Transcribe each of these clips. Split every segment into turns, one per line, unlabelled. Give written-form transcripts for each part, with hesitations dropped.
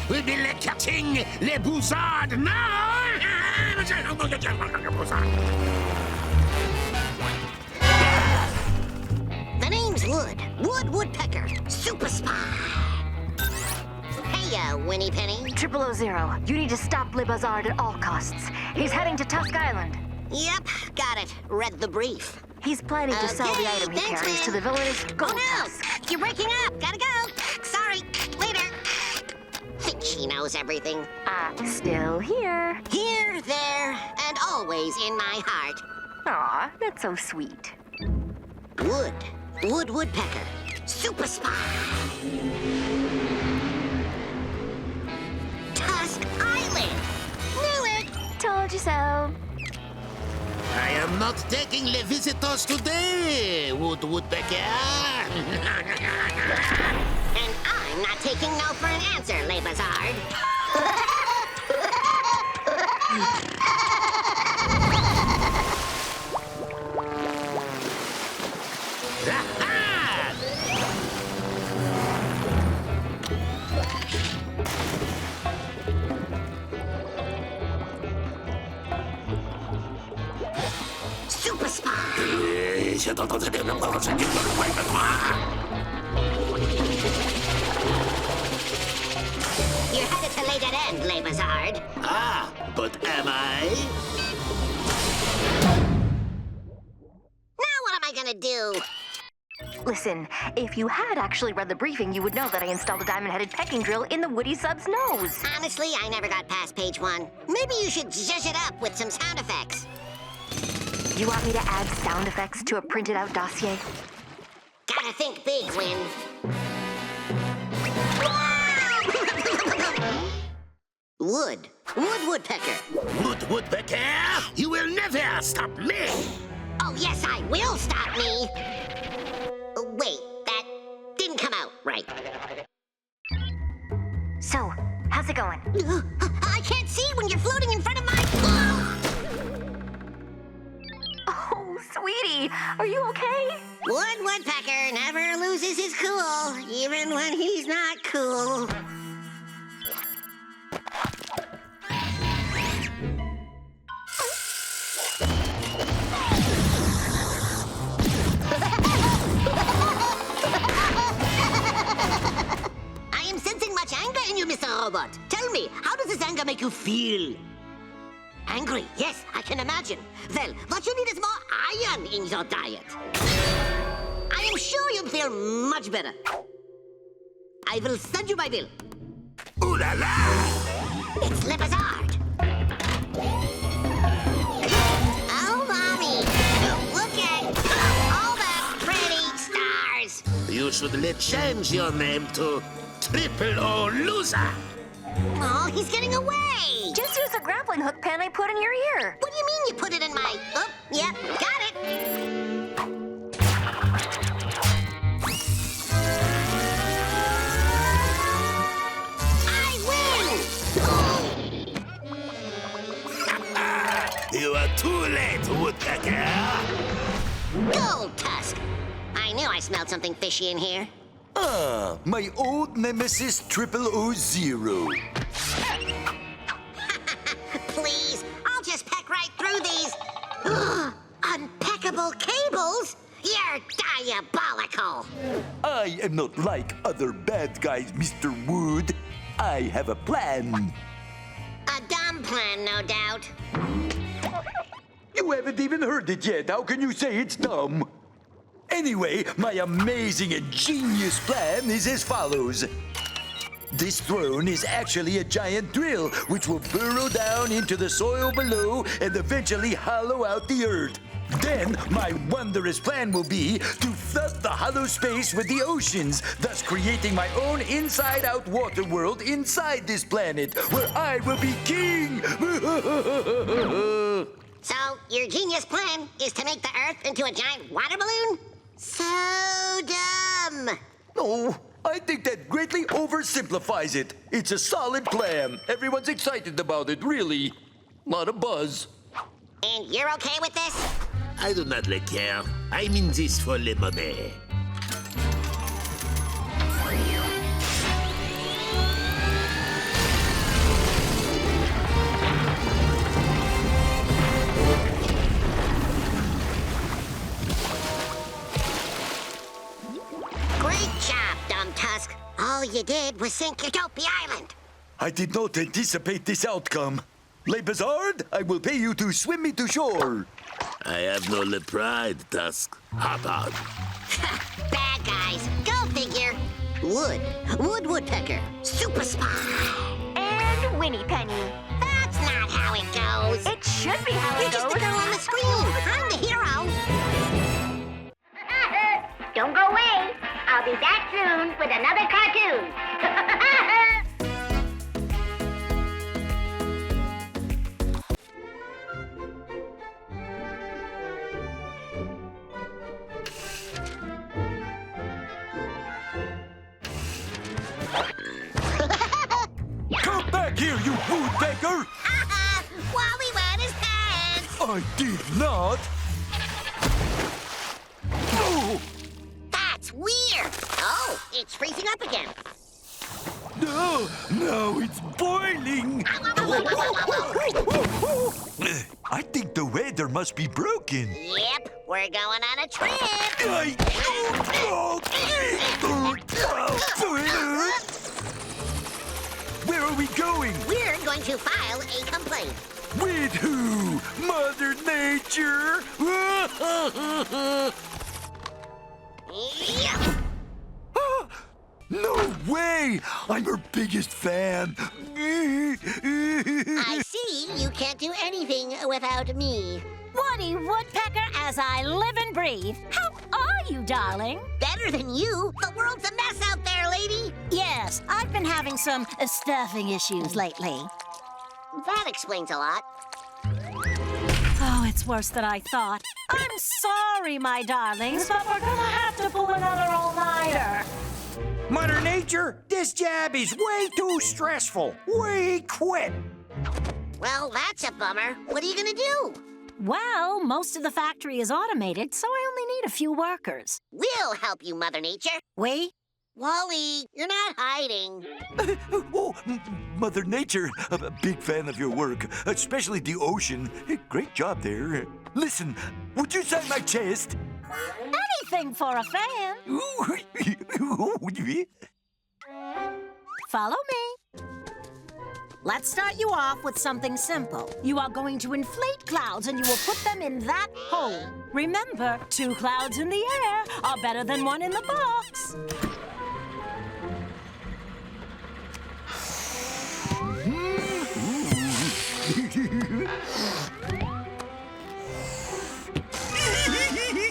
will be le cutting le Buzzard now.
The name's Wood Woodpecker, super spy. Hey, Winnie Penny.
000. You need to stop Le Buzzard at all costs. He's heading to Tusk Island.
Yep, got it. Read the brief.
He's planning to sell the item he
thanks,
carries
man.
to the villainous Gold Tusk.
Oh no! You're breaking up! Gotta go! Sorry, later. Think she knows everything.
Still here.
Here, there, and always in my heart.
Aw, that's so sweet.
Wood Woodpecker, super spy. Tusk Island! Knew it!
Told you so.
I am not taking les visitors today, Woodpecker.
And I'm not taking no for an answer, Le Buzzard. Super spy! You're headed to lay dead end, Le Buzzard.
But am I?
Now what am I gonna do?
Listen, if you had actually read the briefing, you would know that I installed a diamond-headed pecking drill in the Woody sub's nose.
Honestly, I never got past page 1. Maybe you should zhuzh it up with some sound effects.
You want me to add sound effects to a printed-out dossier?
Gotta think big, Win. Woodpecker.
Woodpecker, you will never stop me.
Oh, yes, I will stop me. Wait, that didn't come out right.
So, how's it going?
I can't see when you're floating in front of my...
Oh, sweetie, are you okay?
Woodpecker never loses his cool, even when he's not cool. I am sensing much anger in you, Mr. Robot. Tell me, how does this anger make you feel? Angry, yes, I can imagine. Well, what you need is more iron in your diet. I am sure you'll feel much better. I will send you my bill.
Ooh la la!
It's Le Buzzard. Oh, Mommy, look at all the pretty stars.
You should change your name to Triple O Loser.
Oh, he's getting away.
Just use the grappling hook pen I put in your ear.
What do you mean you put it in my... Oh, yeah, got it. I win!
You are too late, Woodpecker.
Gold Tusk. I knew I smelled something fishy in here.
My old nemesis 000.
Please, I'll just peck right through these. Unpeckable cables? You're diabolical.
I am not like other bad guys, Mr. Wood. I have a plan.
A dumb plan, no doubt.
You haven't even heard it yet. How can you say it's dumb? Anyway, my amazing and genius plan is as follows. This throne is actually a giant drill which will burrow down into the soil below and eventually hollow out the earth. Then, my wondrous plan will be to flood the hollow space with the oceans, thus creating my own inside-out water world inside this planet, where I will be king!
So, your genius plan is to make the Earth into a giant water balloon? So dumb!
No, I think that greatly oversimplifies it. It's a solid plan. Everyone's excited about it, really. Lot of buzz.
And you're okay with this?
I do not care. I'm in this for the money.
did was sink Utopia Island.
I did not anticipate this outcome. Le Buzzard, I will pay you to swim me to shore.
I have no le pride, Tusk. Hop on.
Bad guys. Go figure. Wood Woodpecker. Super spy.
And Winnie Penny.
That's not how it goes.
It should be how
You're
it
just
goes.
the girl on the screen. I'm the hero.
Don't go away. I'll be back soon with another cartoon.
Come back here, you woodpecker!
Wally wet his pants.
I did not. Oh,
That's weird. Oh, it's freezing up again.
no, now it's boiling. I think the weather must be broken.
Yep, we're going on a trip.
Where are we going?
We're going to file a complaint.
With who? Mother Nature?
Yep.
No way! I'm her biggest fan.
I see you can't do anything without me.
Woody Woodpecker as I live and breathe. How are you, darling?
Better than you. The world's a mess out there, lady.
Yes, I've been having some stuffing issues lately.
That explains a lot.
Oh, it's worse than I thought. I'm sorry, my darlings, but we're gonna have to pull another all-nighter.
Mother Nature, this job is way too stressful. We quit.
Well, that's a bummer. What are you gonna do?
Well, most of the factory is automated, so I only need a few workers.
We'll help you, Mother Nature.
We?
Wally, you're not hiding.
Oh, Mother Nature, I'm a big fan of your work, especially the ocean. Great job there. Listen, would you sign my chest?
Anything for a fan. Follow me. Let's start you off with something simple. You are going to inflate clouds and you will put them in that hole. Remember, 2 clouds in the air are better than 1 in the box.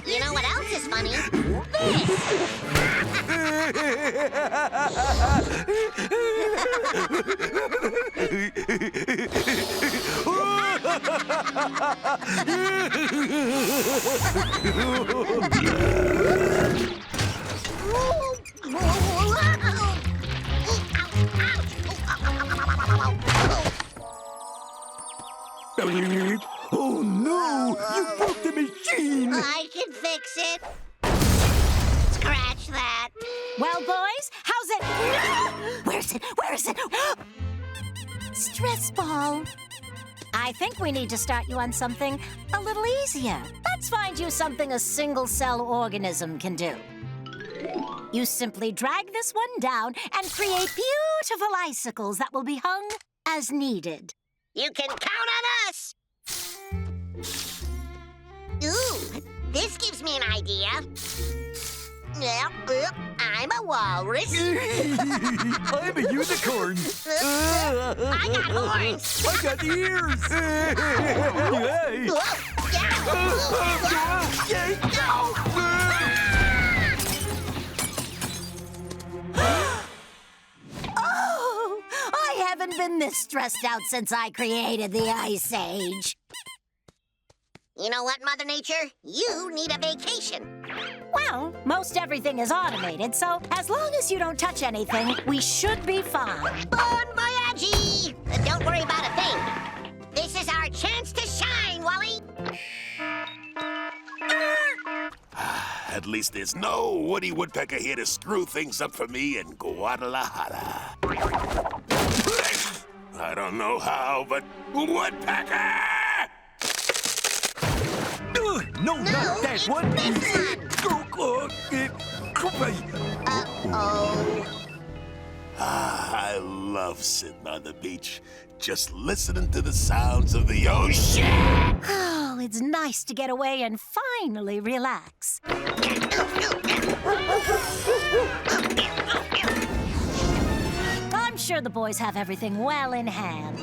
You know what else is funny? This!
Oh no! You broke the machine!
I can fix it. Scratch that.
Well, boys, how's it? Where's it? Where is it? Stress ball. I think we need to start you on something a little easier. Let's find you something a single-cell organism can do. You simply drag this one down and create beautiful icicles that will be hung as needed.
You can count on us. Ooh, this gives me an idea. Yep, I'm a walrus.
I'm a unicorn.
I got horns.
I got ears. Yay.
Oh, I haven't been this stressed out since I created the Ice Age.
You know what, Mother Nature? You need a vacation.
Well, most everything is automated, so as long as you don't touch anything, we should be fine.
Bon voyage! Don't worry about a thing. This is our chance to shine, Wally.
At least there's no Woody Woodpecker here to screw things up for me in Guadalajara. I don't know how, but Woodpecker!
No, not that
it's
one.
this one.
Oh,
Uh-oh.
I love sitting on the beach, just listening to the sounds of the ocean.
Oh, it's nice to get away and finally relax. I'm sure the boys have everything well in hand.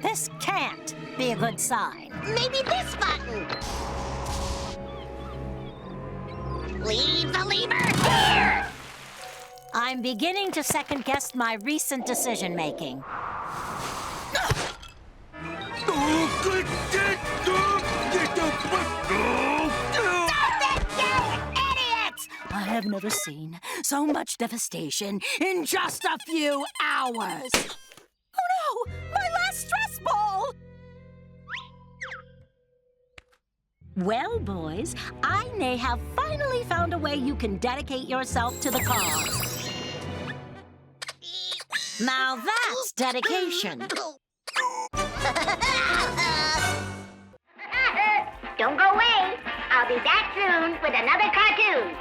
This can't be a good sign.
Maybe this button. Leave the lever here.
I'm beginning to second-guess my recent decision-making. I have never seen so much devastation in just a few hours. Oh no! My last stress ball! Well, boys, I may have finally found a way you can dedicate yourself to the cause. Now that's dedication.
Don't go away. I'll be back soon with another cartoon.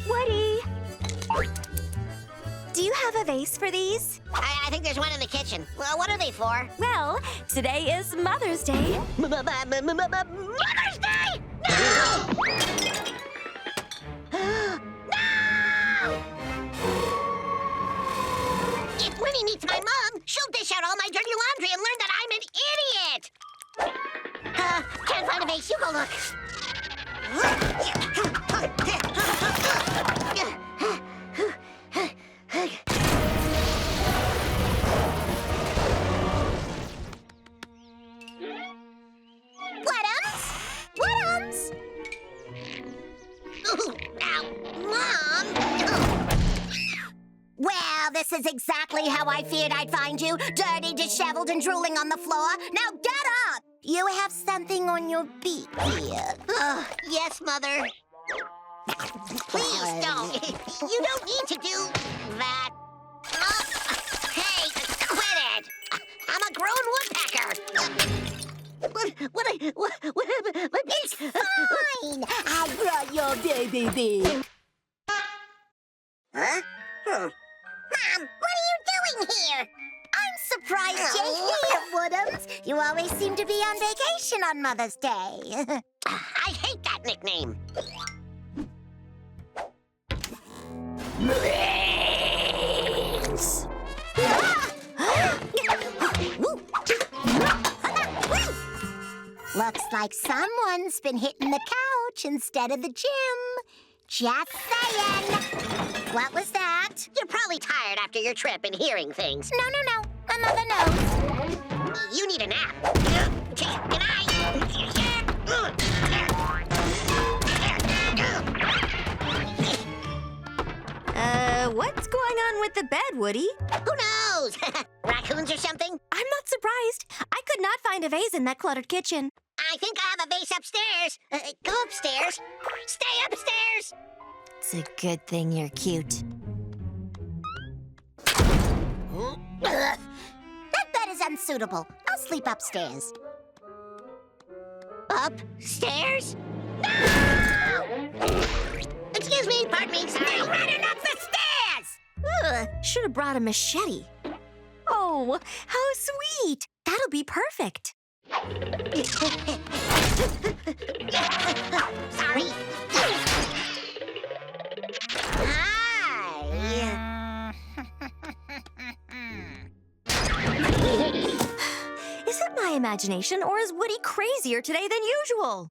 Woody! Do you have a vase for these?
I think there's one in the kitchen. Well, what are they for?
Well, today is Mother's Day.
Mother's Day! No! No! If Winnie meets my mom, she'll dish out all my dirty laundry and learn that I'm an idiot. Can't find a vase. You go look. This is exactly how I feared I'd find you, dirty, disheveled, and drooling on the floor. Now get up! You have something on your beak here. Yes, Mother. Please don't. You don't need to do that. Hey, quit it. I'm a grown woodpecker. What happened? My beak. It's fine. I brought your baby beak. Huh? Mom, what are you doing here? I'm surprised you're here, Woodums. You always seem to be on vacation on Mother's Day. I hate that nickname. Looks like someone's been hitting the couch instead of the gym. Just saying. What was that? You're probably tired after your trip and hearing things. No. My mother knows. You need a nap. Good night.
What's going on with the bed, Woody?
Who knows? Raccoons or something?
I'm not surprised. I could not find a vase in that cluttered kitchen.
I think I have a vase upstairs. Go upstairs. Stay upstairs.
It's a good thing you're cute.
That bed is unsuitable. I'll sleep upstairs. Upstairs? No! Excuse me, pardon me, sorry. You're running up the stairs!
Should have brought a machete. Oh, how sweet. That'll be perfect.
Sorry. Hi.
Is it my imagination, or is Woody crazier today than usual?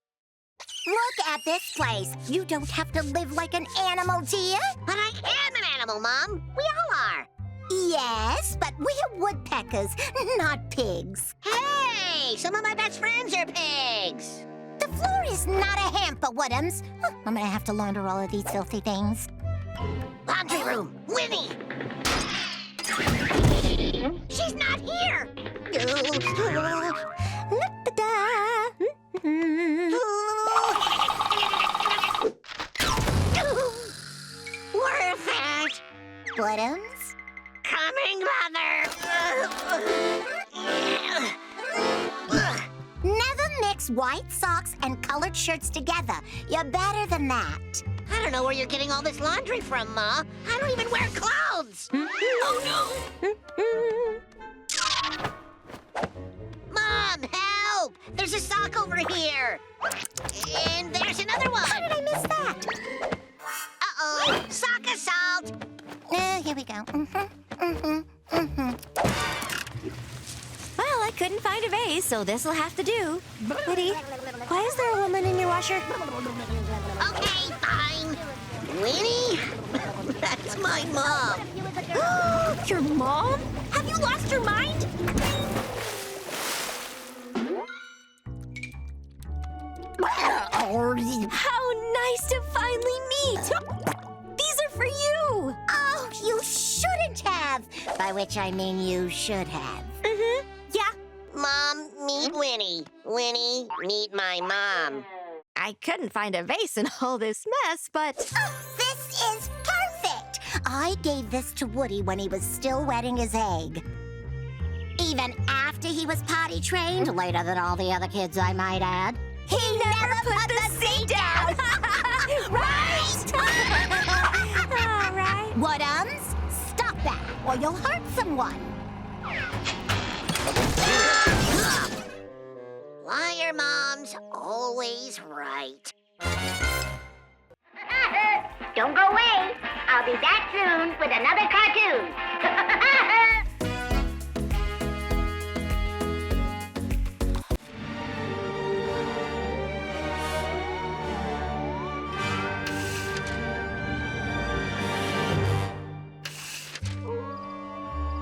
Look at this place. You don't have to live like an animal, dear. But I am an animal, Mom. We all are. Yes, but we're woodpeckers, not pigs. Hey, some of my best friends are pigs. The floor is not a hamper, Woodums. I'm gonna have to launder all of these filthy things. Laundry room, Winnie. She's not here.
Bottoms?
Coming, Mother!
Never mix white socks and colored shirts together. You're better than that.
I don't know where you're getting all this laundry from, Ma. I don't even wear clothes. Oh, no. Mom, help! There's a sock over here. And there's another one.
How did I miss that?
Uh-oh, sock assault.
Here we go.
Well, I couldn't find a vase, so this'll have to do. Woody, why is there a woman in your washer?
Okay, fine. Winnie? That's my mom.
Your mom? Have you lost your mind? How nice to finally meet! These are for you!
Oh, you shouldn't have. By which I mean you should have.
Mm-hmm. Yeah.
Mom, meet Winnie. Winnie, meet my mom.
I couldn't find a vase in all this mess, but...
Oh, this is perfect. I gave this to Woody when he was still wetting his egg. Even after he was potty trained, later than all the other kids, I might add. He never put the seat down. Right?
All right.
Woodums, stop that, or you'll hurt someone.
Liar mom's always right.
Don't go away. I'll be back soon with another cartoon.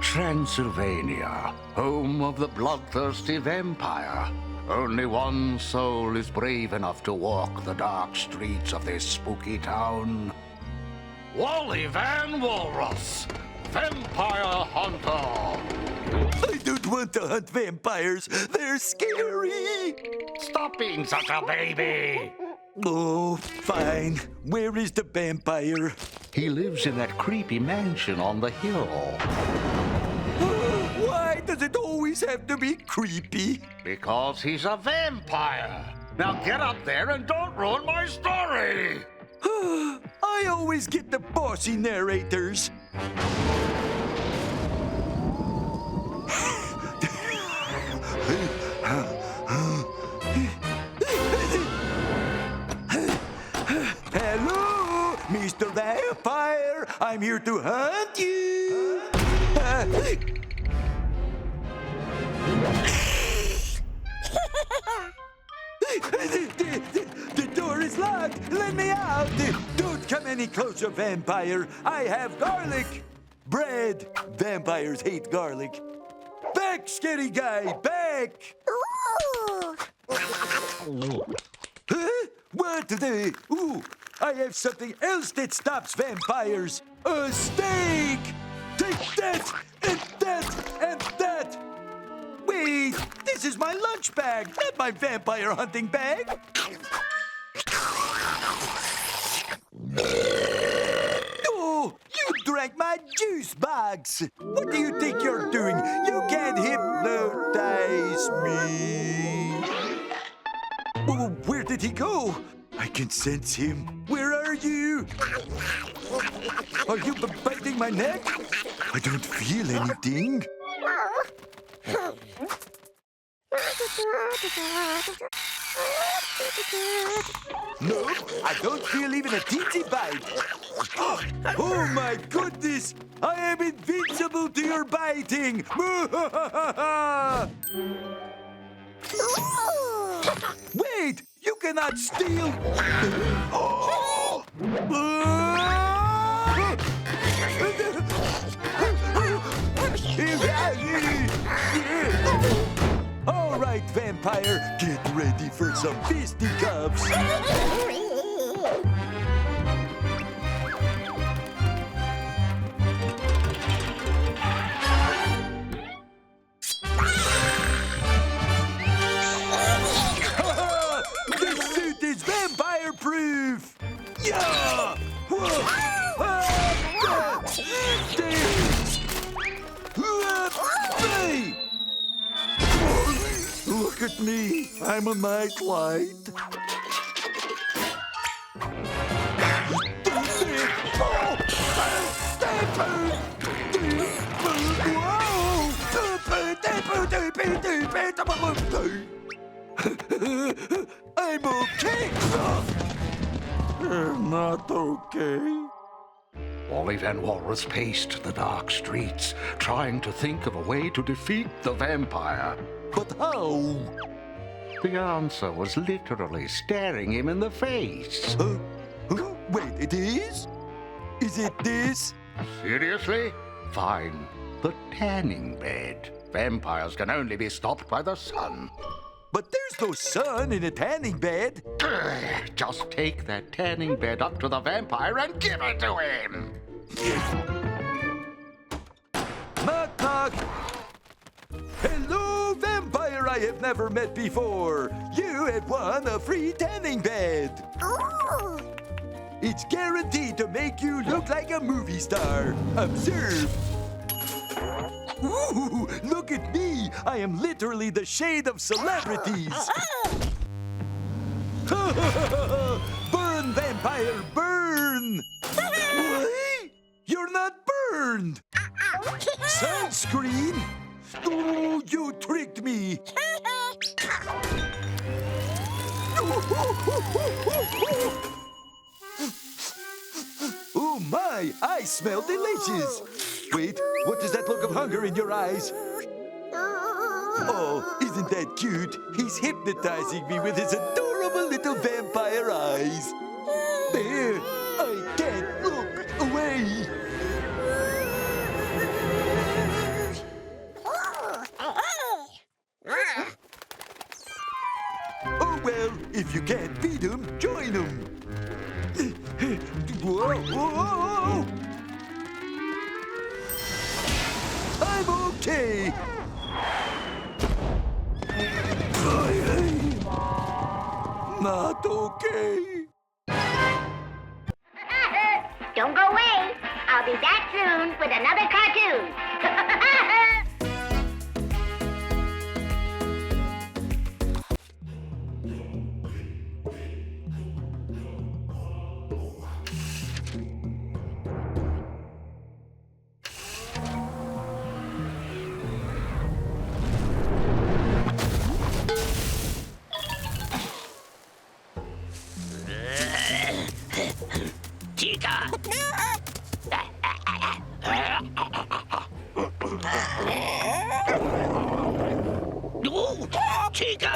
Transylvania, home of the bloodthirsty vampire. Only one soul is brave enough to walk the dark streets of this spooky town. Wally Van Walrus, vampire hunter.
I don't want to hunt vampires. They're scary.
Stop being such a baby.
Oh, fine. Where is the vampire?
He lives in that creepy mansion on the hill.
Why does it always have to be creepy?
Because he's a vampire. Now get up there and don't ruin my story.
I always get the bossy narrators. Hello, Mr. Vampire. I'm here to hunt you. The door is locked. Let me out. Don't come any closer, vampire. I have garlic. Bread. Vampires hate garlic. Back, scary guy. Back.
Ooh.
Huh? What the? Ooh, I have something else that stops vampires. A steak. Take that and that and that. Wait, this is my lunch bag, not my vampire hunting bag. Oh, you drank my juice box. What do you think you're doing? You can't hypnotize me. Oh, where did he go? I can sense him. Where are you? Are you biting my neck? I don't feel anything. No, I don't feel even a teensy bite. Oh my goodness! I am invincible to your biting! Wait! You cannot steal! All right, vampire, get ready for some fisticuffs. This suit is vampire-proof! Yeah! me. I'm a nightlight. I'm okay. Not okay.
Wally Van Walrus paced the dark streets, trying to think of a way to defeat the vampire.
But how?
The answer was literally staring him in the face.
Wait, it is? Is it this?
Seriously? Fine. The tanning bed. Vampires can only be stopped by the sun.
But there's no sun in a tanning bed.
Just take that tanning bed up to the vampire and give it to him.
Knock, knock. Hello, vampire I have never met before. You have won a free tanning bed.
Ooh.
It's guaranteed to make you look like a movie star. Observe. Ooh, look at me. I am literally the shade of celebrities. Burn, vampire, burn. What? You're not burned. Sunscreen? Oh, you tricked me. Oh my, I smell delicious. Wait, what is that look of hunger in your eyes? Oh, isn't that cute? He's hypnotizing me with his adorable little vampire eyes. There, I can't look away. Oh well, if you can't beat him, join him. Whoa, whoa, whoa. I'm okay. Not okay.
Don't go away. I'll be back soon with another cartoon.
Chica! Chica!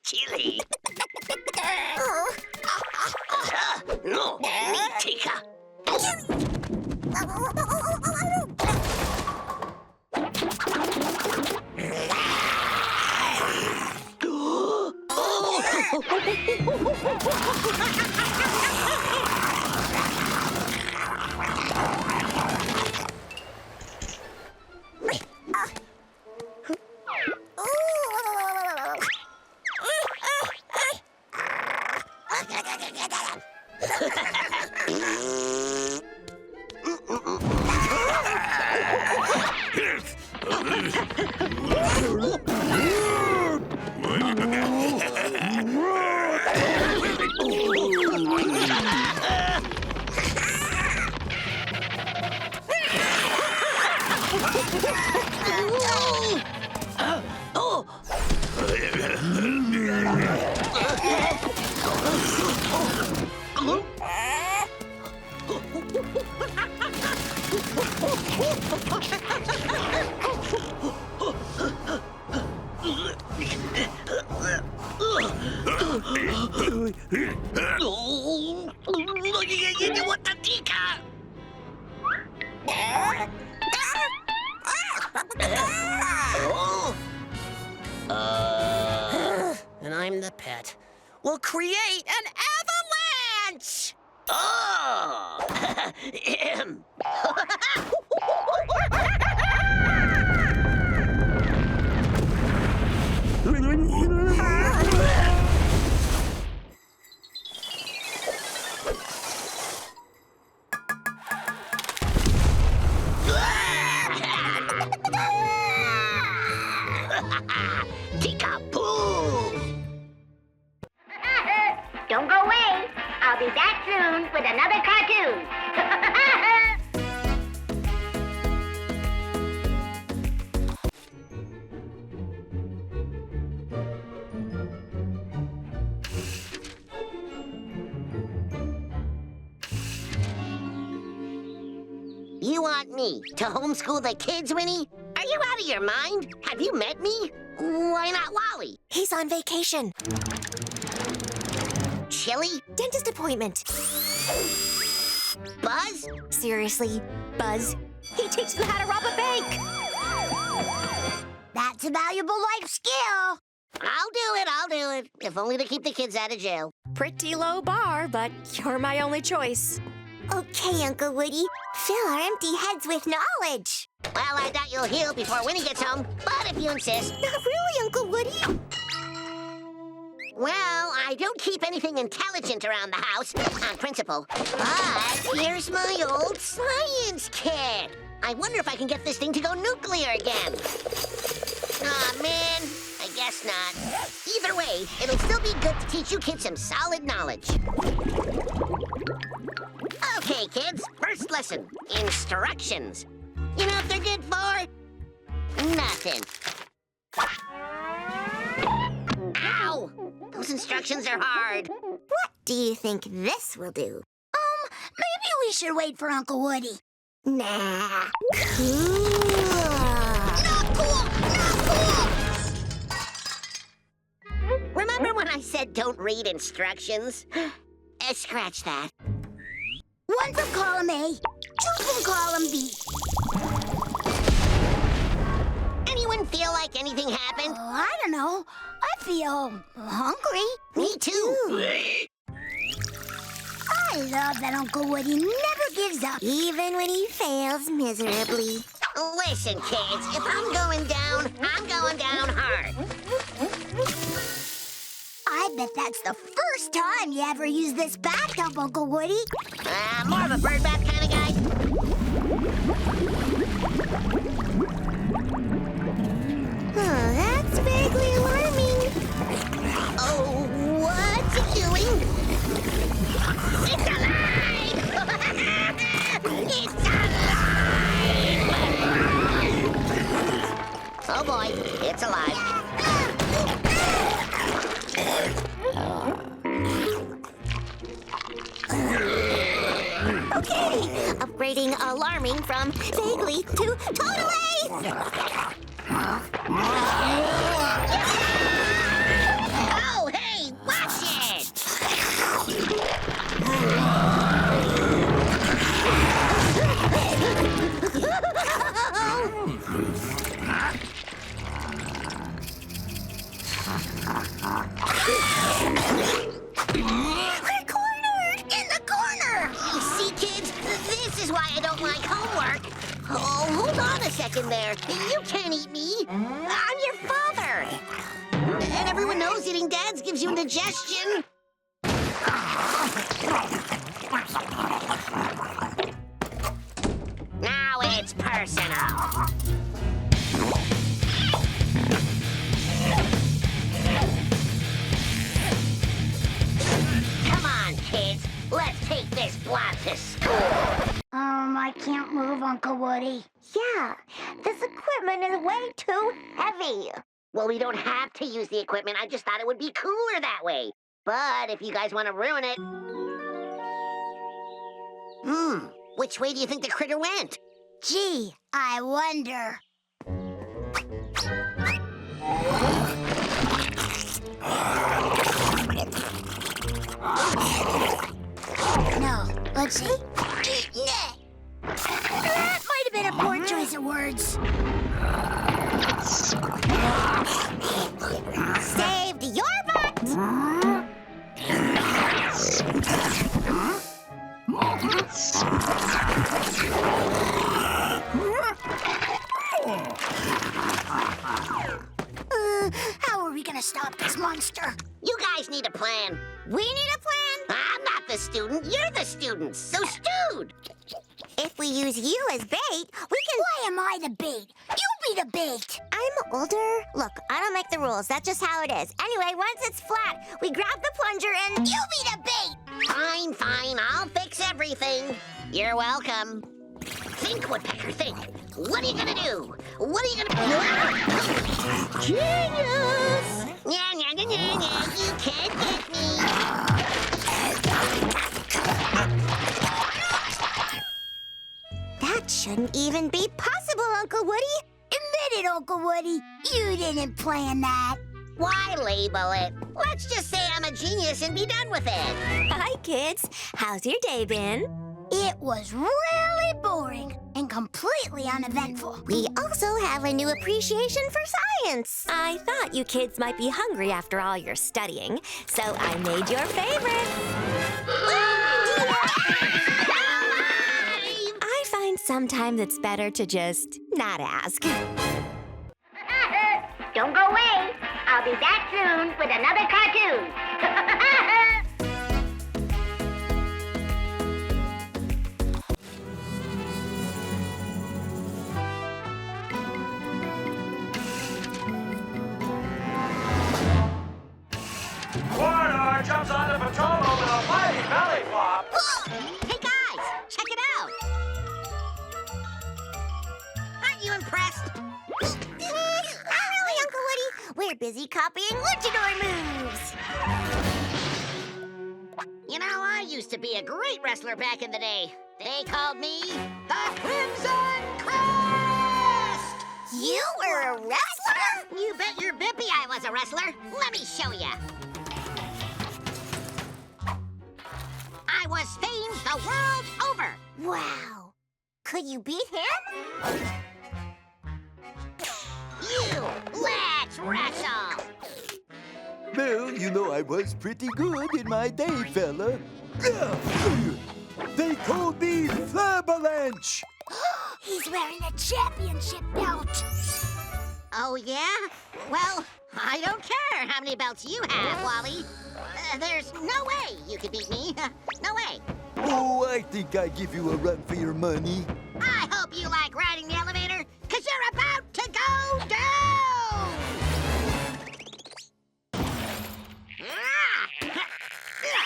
Chili. No, me tika. What the tika? And I'm the pet. We'll create an avalanche! Oh!
Don't go away. I'll be back soon with another cartoon.
You want me to homeschool the kids, Winnie? Are you out of your mind? Have you met me? Why not Wally?
He's on vacation.
Chili?
Dentist appointment.
Buzz?
Seriously, Buzz? He teaches them how to rob a bank.
That's a valuable life skill.
I'll do it. If only to keep the kids out of jail.
Pretty low bar, but you're my only choice.
Okay, Uncle Woody. Fill our empty heads with knowledge.
Well, I doubt you'll heal before Winnie gets home, but if you insist.
Not really, Uncle Woody.
Well, I don't keep anything intelligent around the house, on principle. But here's my old science kit. I wonder if I can get this thing to go nuclear again. Aw, man, I guess not. Either way, it'll still be good to teach you kids some solid knowledge. Okay, kids, first lesson, instructions. You know what they're good for? Nothing. Ow! Those instructions are hard.
What do you think this will do? Maybe we should wait for Uncle Woody. Nah. Cool.
Not cool! Not cool! Remember when I said don't read instructions? Scratch that.
One from column A, two from column B.
Anyone feel like anything happened?
Oh, I don't know. I feel hungry.
Me too.
I love that Uncle Woody never gives up, even when he fails miserably.
Listen, kids, if I'm going down hard.
I bet that's the first time you ever used this bathtub, Uncle Woody.
More of a bird bath kind of guy.
Oh, that's vaguely alarming.
Oh, what's it doing? It's alive! It's alive! Oh boy, it's alive.
Okay, upgrading alarming from vaguely to totally.
You can't eat me. I'm your father. And everyone knows eating dads gives you indigestion. Now it's personal. Come on, kids. Let's take this blob to school.
I can't move, Uncle Woody. Yeah, this equipment is way too heavy.
Well, we don't have to use the equipment. I just thought it would be cooler that way. But if you guys want to ruin it... which way do you think the critter went?
Gee, I wonder. No, let's see. That might have been a poor choice of words. Saved your butt! How are we gonna stop this monster?
You guys need a plan.
We need a plan?
I'm not the student. You're the student. So stewed.
If we use you as bait, we can... Why am I the bait? You be the bait! I'm older. Look, I don't make the rules. That's just how it is. Anyway, once it's flat, we grab the plunger and... You be the bait!
Fine, fine. I'll fix everything. You're welcome. Think, Woodpecker, think. What are you gonna do? What are you gonna... Genius! Nya, nya, nya, nya, nya. You can't get me.
That shouldn't even be possible, Uncle Woody. Admit it, Uncle Woody. You didn't plan that.
Why label it? Let's just say I'm a genius and be done with it.
Hi, kids. How's your day been?
It was really boring and completely uneventful. We also have a new appreciation for science.
I thought you kids might be hungry after all your studying, so I made your favorite. I find sometimes it's better to just not ask.
Don't go away. I'll be back soon with another cartoon.
Warner jumps on the patrol boat with a mighty belly flop.
Hey, guys, check it out. Aren't you impressed?
Not really, Uncle Woody. We're busy copying luchador moves.
You know, I used to be a great wrestler back in the day. They called me the Crimson Crest!
You were a wrestler?
You bet your bippy I was a wrestler. Let me show ya. I was famed the world over.
Wow. Could you beat him?
You, let's wrestle.
Well, you know I was pretty good in my day, fella. They called me Flabalanche.
He's wearing a championship belt.
Oh, yeah? Well, I don't care how many belts you have, Wally. There's no way you could beat me. No way.
Oh, I think I give you a run for your money.
I hope you like riding the elevator, because you're about to go down!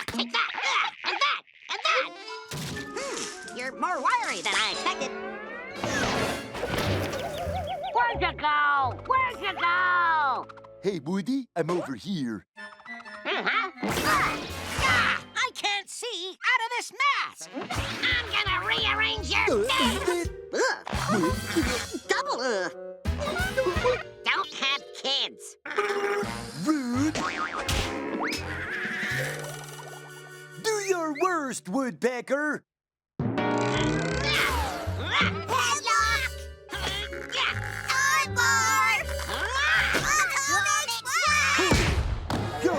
Take that, and that, and that! You're more wiry than I expected. Where'd you go? Where'd you go?
Hey, Woody, I'm over here.
I can't see out of this mask! I'm gonna rearrange your neck! Double! Don't have kids!
Rude. Do your worst, Woodpecker.
Headlock! Armbar!
Go.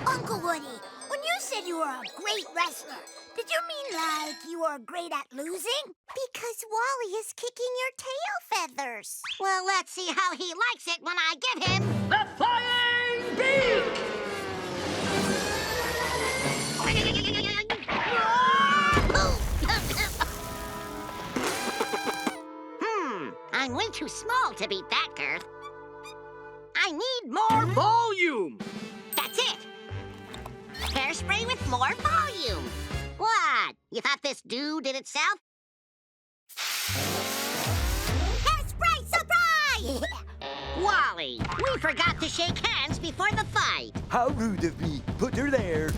Uncle Woody, when you said you were a great wrestler, did you mean like you were great at losing? Because Wally is kicking your tail feathers.
Well, let's see how he likes it when I give him
The flying bee!
I'm way too small to beat that girth. I need more volume. That's it. Hairspray with more volume. What? You thought this do did itself?
Hairspray surprise!
Wally, we forgot to shake hands before the fight.
How rude of me. Put her there.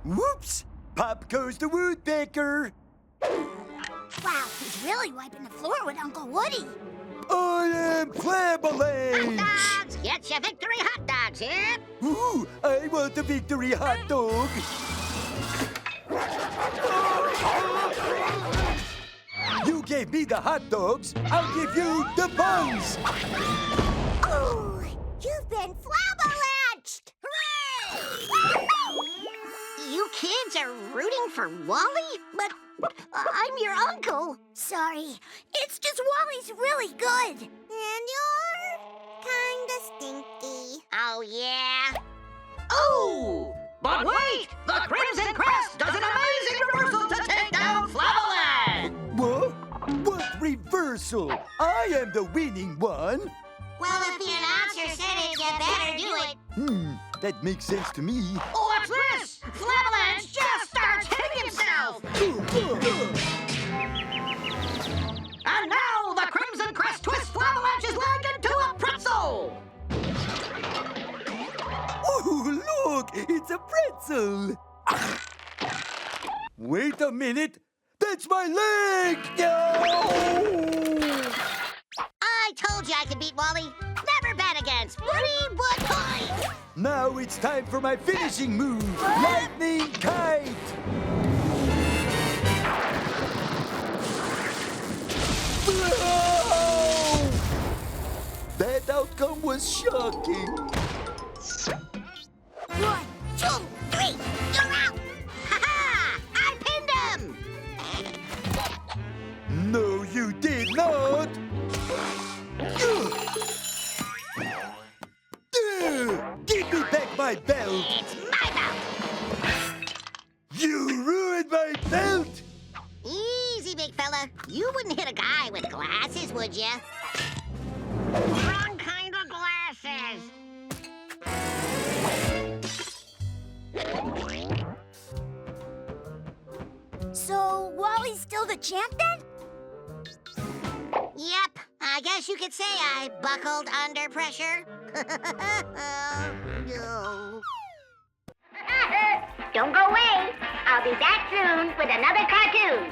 Whoops! Pop goes the Woodpecker.
Wow, he's really wiping the floor with Uncle Woody.
I am Clabberlange.
Hot dogs! Get your victory hot dogs here.
Ooh, I want a victory hot dog. You gave me the hot dogs. I'll give you the buns.
Ooh, you've been flabberlanched! Hooray!
You kids are rooting for Wally? But I'm your uncle.
Sorry, it's just Wally's really good. And you're kinda stinky.
Oh, yeah?
Oh! But wait! The Crimson Crest does an amazing reversal to take down Flabberland!
What? What reversal? I am the winning one.
Well, if the announcer said it, you better do it.
That makes sense to me.
What's this? Flabberland just starts hitting himself! And now the Crimson Crest twists Flabberlanche's leg into a pretzel!
Oh, look! It's a pretzel! Wait a minute! That's my leg! No!
I told you I could beat Wally. Never bet against Woody Woodpecker.
Now it's time for my finishing move, Lightning Kite! Whoa! That outcome was shocking.
1, 2, 3, you're out!
Ha-ha! I pinned him!
No, you did not! Give me back my belt!
It's my belt!
You ruined my belt!
Easy, big fella. You wouldn't hit a guy with glasses, would you? Wrong kind of glasses.
So, Wally's still the champ then?
Yep, I guess you could say I buckled under pressure. No.
Don't go away. I'll be back soon with another cartoon.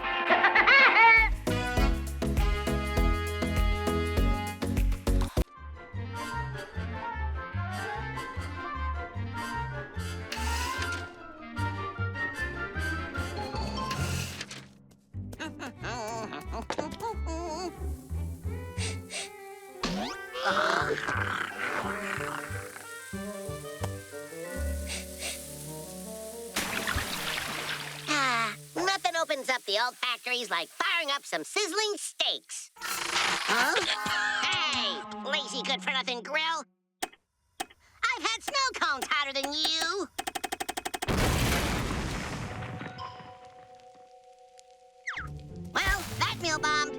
Nothing opens up the old factories like firing up some sizzling steaks. Huh? Hey, lazy good-for-nothing grill. I've had snow cones hotter than you. Well, that meal bombed.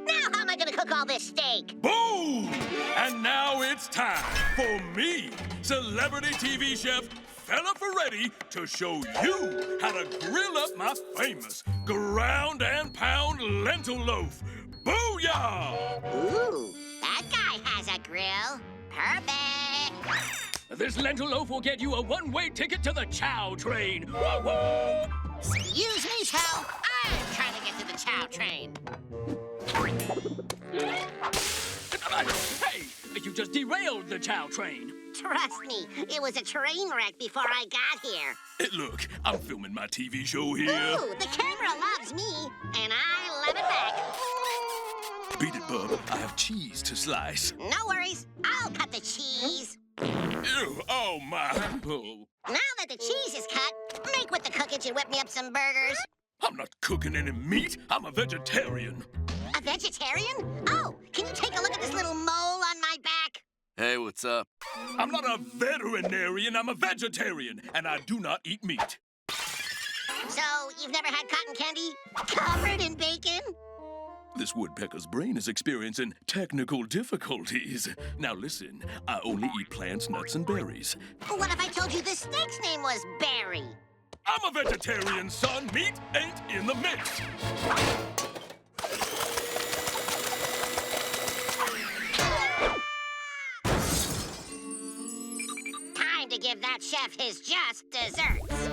Now how am I gonna cook all this steak?
Boom! And now it's time for me, celebrity TV chef Fella Ferretti, to show you how to grill up my famous ground and pound lentil loaf. Booyah!
Ooh, that guy has a grill. Perfect.
This lentil loaf will get you a one-way ticket to the Chow train. Whoa, whoa!
Excuse me, Chow. I'm trying to get to the Chow train.
Hey, you just derailed the Chow train.
Trust me, it was a train wreck before I got here.
Hey, look, I'm filming my TV show here.
Ooh, the camera loves me, and I love it back.
Beat it, bub. I have cheese to slice.
No worries, I'll cut the cheese.
Ew, oh my. Oh.
Now that the cheese is cut, make with the cookage and whip me up some burgers.
I'm not cooking any meat. I'm a vegetarian.
A vegetarian? Oh, can you take a look at this little mole on my back?
Hey, what's up?
I'm not a veterinarian. I'm a vegetarian, and I do not eat meat.
So, you've never had cotton candy covered in bacon?
This woodpecker's brain is experiencing technical difficulties. Now listen, I only eat plants, nuts, and berries.
What if I told you the snake's name was Barry?
I'm a vegetarian, son. Meat ain't in the mix.
Time to give that chef his just desserts.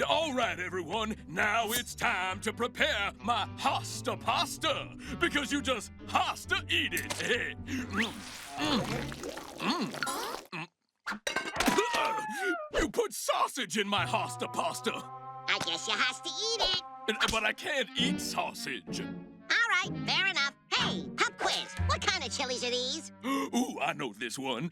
All right, everyone. Now it's time to prepare my hosta pasta, because you just has to eat it. You put sausage in my hosta pasta.
I guess you has to eat it.
But I can't eat sausage.
All right, fair enough. Hey, pop quiz. What kind of chilies are these?
Ooh, I know this one.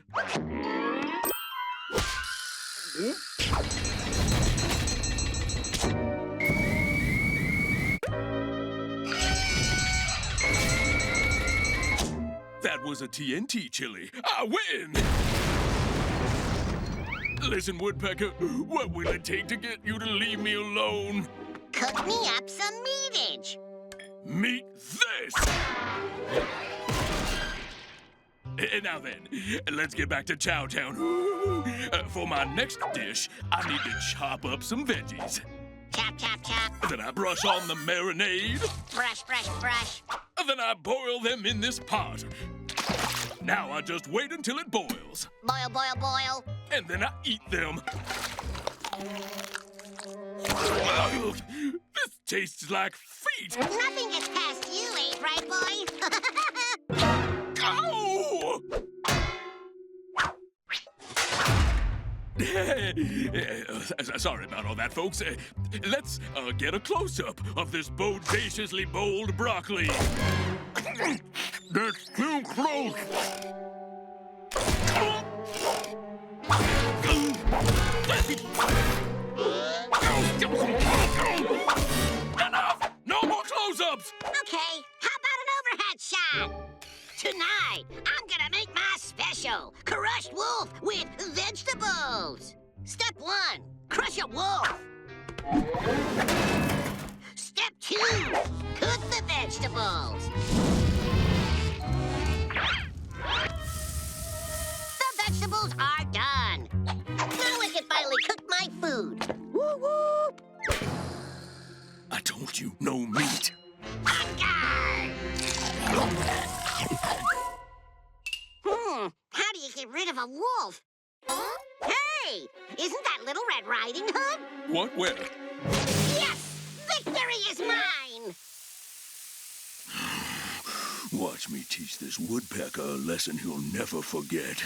That was a TNT chili. I win! Listen, Woodpecker, what will it take to get you to leave me alone?
Cook me up some meatage.
Meet this! Now then, let's get back to Chowtown. For my next dish, I need to chop up some veggies.
Chop, chop, chop.
Then I brush on the marinade.
Brush, brush, brush.
Then I boil them in this pot. Now I just wait until it boils.
Boil, boil, boil.
And then I eat them. This tastes like feet.
Nothing gets past you, ain't right, boy?
Ow! Sorry about all that, folks. Let's get a close-up of this bodaciously bold broccoli. That's too close. Enough! No more close-ups!
Okay, how about an overhead shot? Tonight, I'm gonna make my special crushed wolf with vegetables. Step 1, crush a wolf. Step 2, cook the vegetables. The vegetables are done. Now I can finally cook my food. Woo whoop!
I told you, no meat.
How do you get rid of a wolf? Hey, isn't that Little Red Riding Hood?
What, where?
Yes! Victory is mine!
Watch me teach this woodpecker a lesson he'll never forget.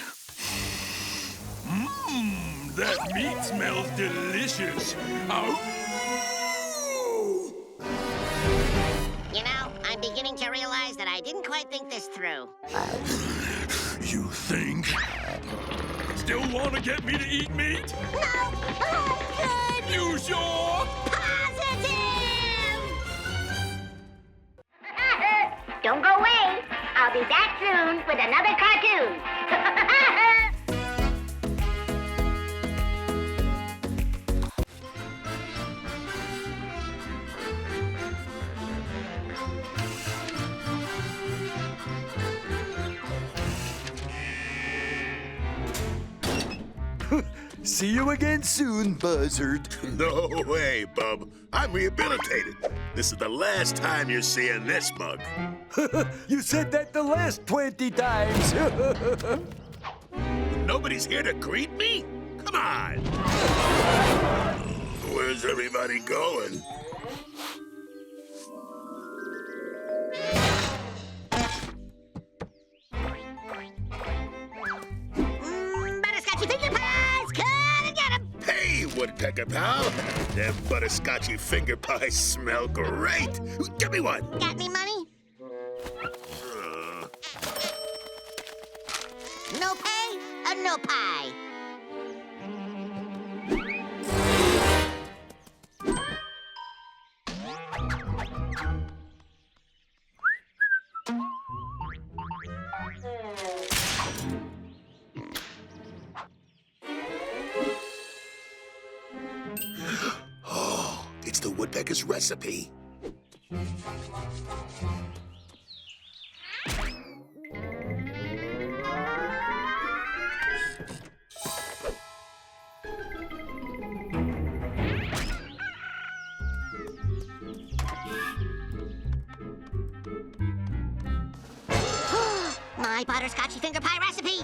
That meat smells delicious. Ow!
You know, I'm beginning to realize that I didn't quite think this through.
You think? Still want to get me to eat meat?
No, I'm good!
You sure?
Positive!
Don't go away. I'll be back soon with another cartoon.
See you again soon, Buzzard.
No way, bub. I'm rehabilitated. This is the last time you're seeing this mug.
You said that the last 20 times.
Nobody's here to greet me? Come on. Where's everybody going?
Butterscotchy finger pies! Come and get 'em!
Hey, Woodpecker pal. Them butterscotchy finger pies smell great. Give me one.
Got me money? No pay, no pie.
Oh, it's the woodpecker's recipe.
My butterscotchy finger pie recipe.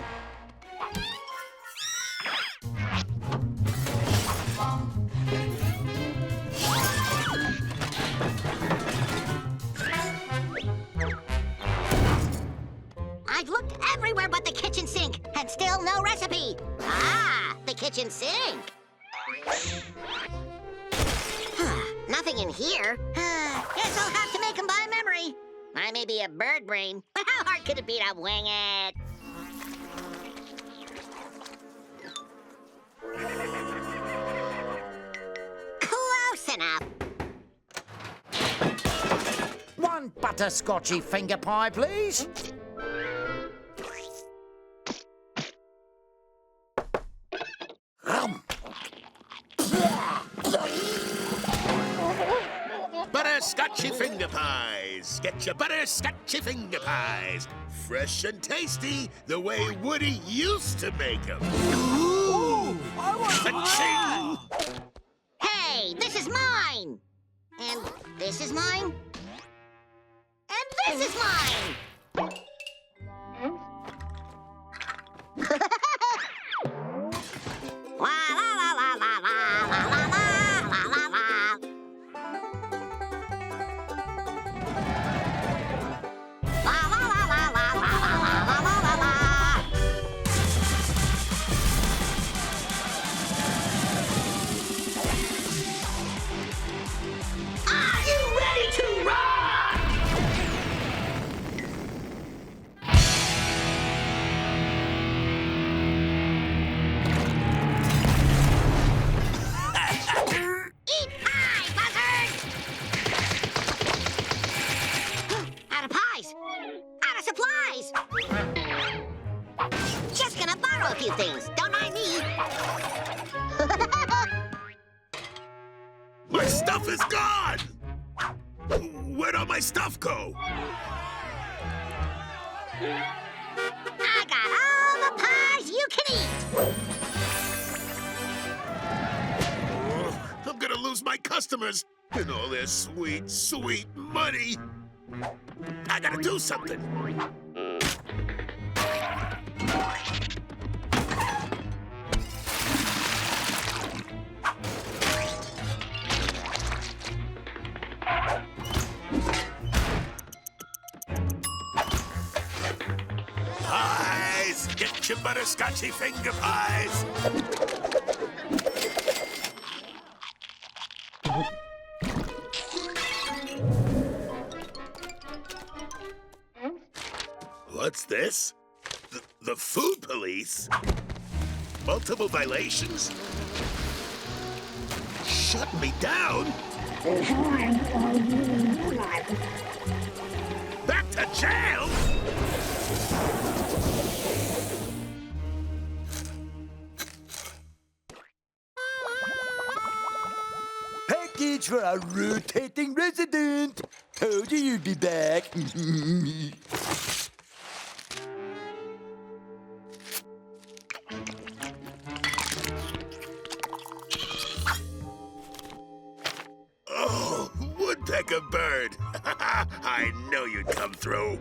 I've looked everywhere but the kitchen sink, and still no recipe. Ah, the kitchen sink. Nothing in here. Guess I'll have to make them by memory. I may be a bird brain, but how hard could it be to wing it? Close enough.
One butterscotchy finger pie, please.
Butterscotchy finger pies. Get your butterscotchy finger pies. Fresh and tasty, the way Woody used to make them.
Ooh, I want
Ka-ching!
Hey, this is mine. And this is mine. And this is mine. La la la la la la la la la la la la. La la la la la la la la la la la.
Are you ready to rock?
Eat pie, Buzzard! Out of pies. Out of supplies. Just gonna borrow a few things. Don't mind me.
My stuff is gone! Where'd all my stuff go?
I got all the pies you can eat.
I'm gonna lose my customers and all their sweet, sweet money. I gotta do something. Pies! Get your butterscotchy finger pies! What's this? The food police? Multiple violations? Shut me down? Back to jail?
Package for our rotating resident. Told you you'd be back.
Oh, woodpecker bird. I know you'd come through.